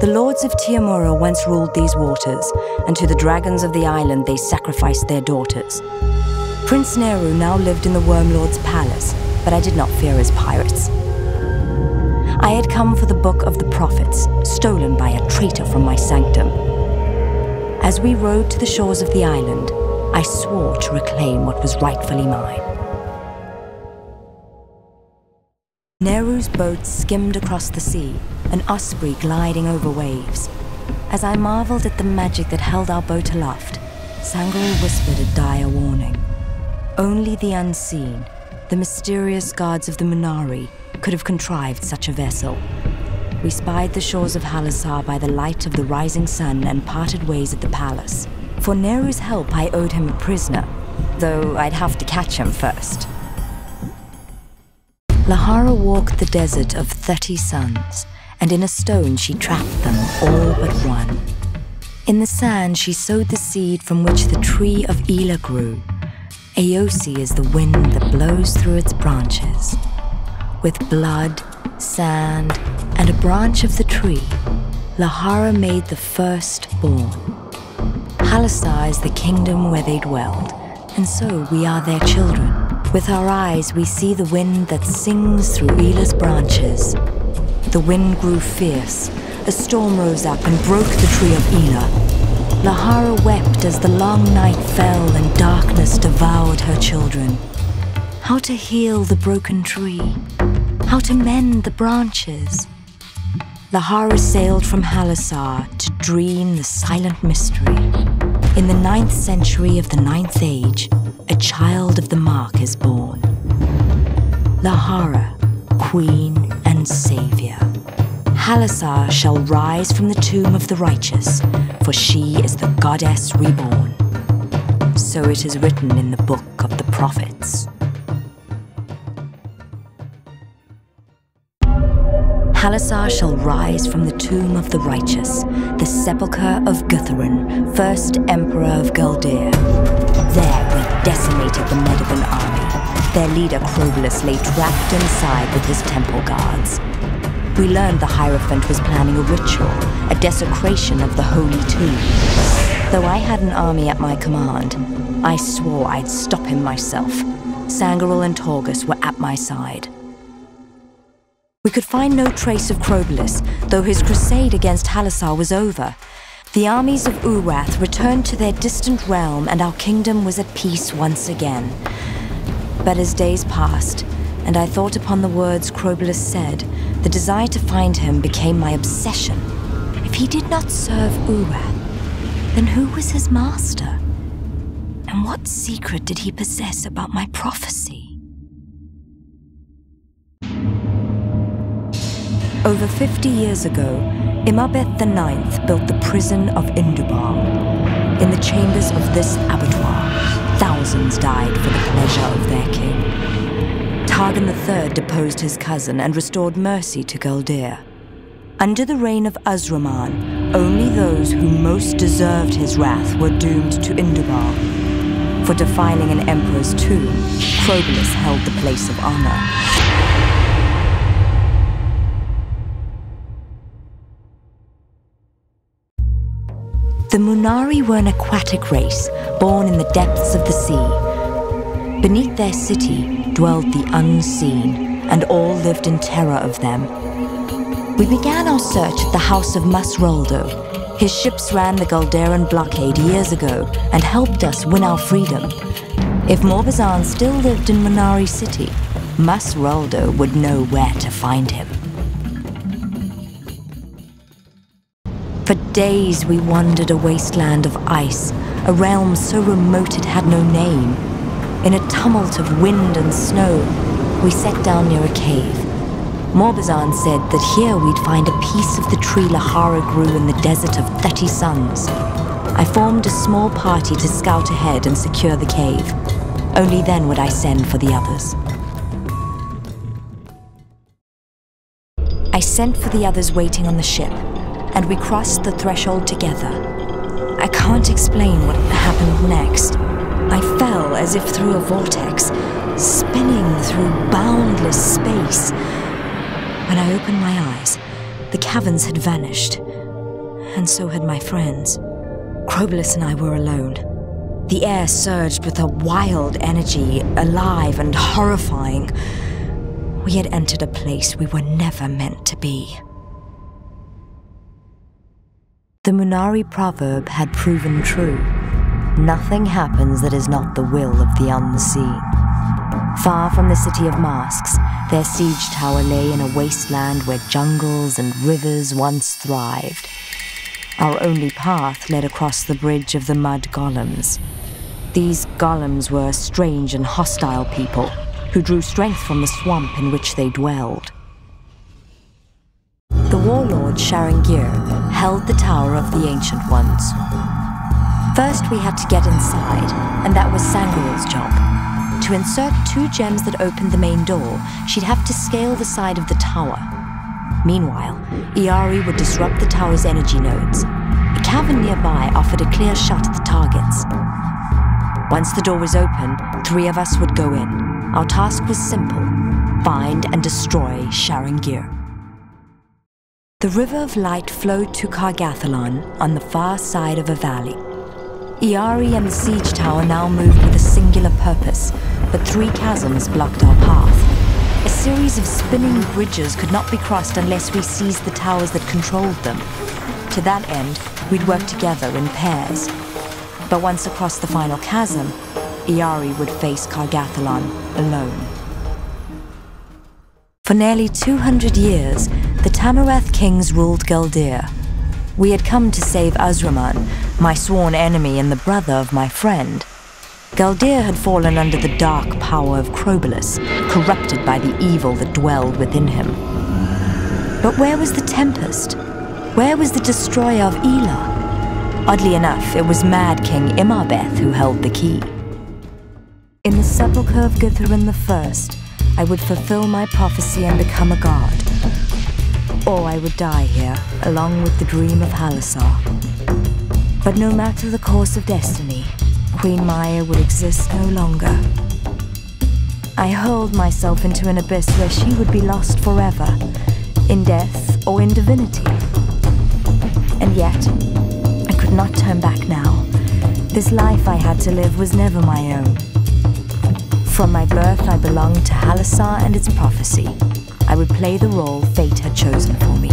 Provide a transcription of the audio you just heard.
The lords of Tiamura once ruled these waters, and to the dragons of the island they sacrificed their daughters. Prince Nehru now lived in the Wormlord's palace, but I did not fear his pirates. I had come for the Book of the Prophets, stolen by a traitor from my sanctum. As we rowed to the shores of the island, I swore to reclaim what was rightfully mine. Nehru's boat skimmed across the sea, an osprey gliding over waves. As I marveled at the magic that held our boat aloft, Sangharul whispered a dire warning. Only the unseen, the mysterious gods of the Munari, could have contrived such a vessel. We spied the shores of Halasar by the light of the rising sun and parted ways at the palace. For Nehru's help, I owed him a prisoner, though I'd have to catch him first. Lahara walked the desert of 30 suns, and in a stone she trapped them, all but one. In the sand she sowed the seed from which the tree of Ela grew. Aosi is the wind that blows through its branches. With blood, sand, and a branch of the tree, Lahara made the firstborn. Halasar is the kingdom where they dwelled, and so we are their children. With our eyes we see the wind that sings through Ela's branches. The wind grew fierce, a storm rose up and broke the tree of Ela. Lahara wept as the long night fell and darkness devoured her children. How to heal the broken tree? How to mend the branches? Lahara sailed from Halasar to dream the silent mystery. In the 9th century of the 9th age, a child of the mark is born. Lahara, queen and savior. Halasar shall rise from the tomb of the righteous, for she is the goddess reborn. So it is written in the Book of the Prophets. Halasar shall rise from the tomb of the righteous, the sepulchre of Gutharin, first emperor of Galdir. There we decimated the Medivan army. Their leader Crobulus lay trapped inside with his temple guards. We learned the Hierophant was planning a ritual, a desecration of the Holy Tomb. Though I had an army at my command, I swore I'd stop him myself. Sangharul and Torgus were at my side. We could find no trace of Crobulus, though his crusade against Halasar was over. The armies of Urath returned to their distant realm and our kingdom was at peace once again. But as days passed, and I thought upon the words Crobulus said, the desire to find him became my obsession. If he did not serve Urath, then who was his master? And what secret did he possess about my prophecy? Over 50 years ago, Imabeth IX built the prison of Indubar. In the chambers of this abattoir, thousands died for the pleasure of their king. Targan III deposed his cousin and restored mercy to Galdir. Under the reign of Azraman, only those who most deserved his wrath were doomed to Indubar. For defiling an emperor's tomb, Crobulus held the place of honor. The Munari were an aquatic race, born in the depths of the sea. Beneath their city dwelled the unseen, and all lived in terror of them. We began our search at the house of Masroldo. His ships ran the Galderan blockade years ago and helped us win our freedom. If Morbazan still lived in Munari City, Masroldo would know where to find him. For days we wandered a wasteland of ice, a realm so remote it had no name. In a tumult of wind and snow, we sat down near a cave. Morbazan said that here we'd find a piece of the tree Lahara grew in the desert of 30 suns. I formed a small party to scout ahead and secure the cave. Only then would I send for the others. I sent for the others waiting on the ship, and we crossed the threshold together. I can't explain what happened next. I fell as if through a vortex, spinning through boundless space. When I opened my eyes, the caverns had vanished. and so had my friends. Crobolus and I were alone. The air surged with a wild energy, alive and horrifying. We had entered a place we were never meant to be. The Munari proverb had proven true. Nothing happens that is not the will of the unseen. Far from the city of masks, their siege tower lay in a wasteland where jungles and rivers once thrived. Our only path led across the bridge of the mud golems. These golems were strange and hostile people who drew strength from the swamp in which they dwelled. The warlord Sharangir held the Tower of the Ancient Ones. First we had to get inside, and that was Sangoral's job. To insert 2 gems that opened the main door, she'd have to scale the side of the tower. Meanwhile, Iari would disrupt the tower's energy nodes. A cavern nearby offered a clear shot at the targets. Once the door was open, 3 of us would go in. Our task was simple: find and destroy Sharangir. The River of Light flowed to Kargathalon on the far side of a valley. Iari and the siege tower now moved with a singular purpose, but 3 chasms blocked our path. A series of spinning bridges could not be crossed unless we seized the towers that controlled them. To that end, we'd work together in pairs. But once across the final chasm, Iari would face Kargathalon alone. For nearly 200 years, the Tamarath kings ruled Galdir. We had come to save Azraman, my sworn enemy and the brother of my friend. Galdir had fallen under the dark power of Crobolus, corrupted by the evil that dwelled within him. But where was the Tempest? Where was the destroyer of Ela? Oddly enough, it was Mad King Imarbeth who held the key. In the sepulchre of Guthrum I, I would fulfill my prophecy and become a god. Or I would die here, along with the dream of Halasar. But no matter the course of destiny, Queen Maya would exist no longer. I hurled myself into an abyss where she would be lost forever, in death or in divinity. And yet, I could not turn back now. This life I had to live was never my own. From my birth, I belonged to Halasar and its prophecy. I would play the role fate had chosen for me.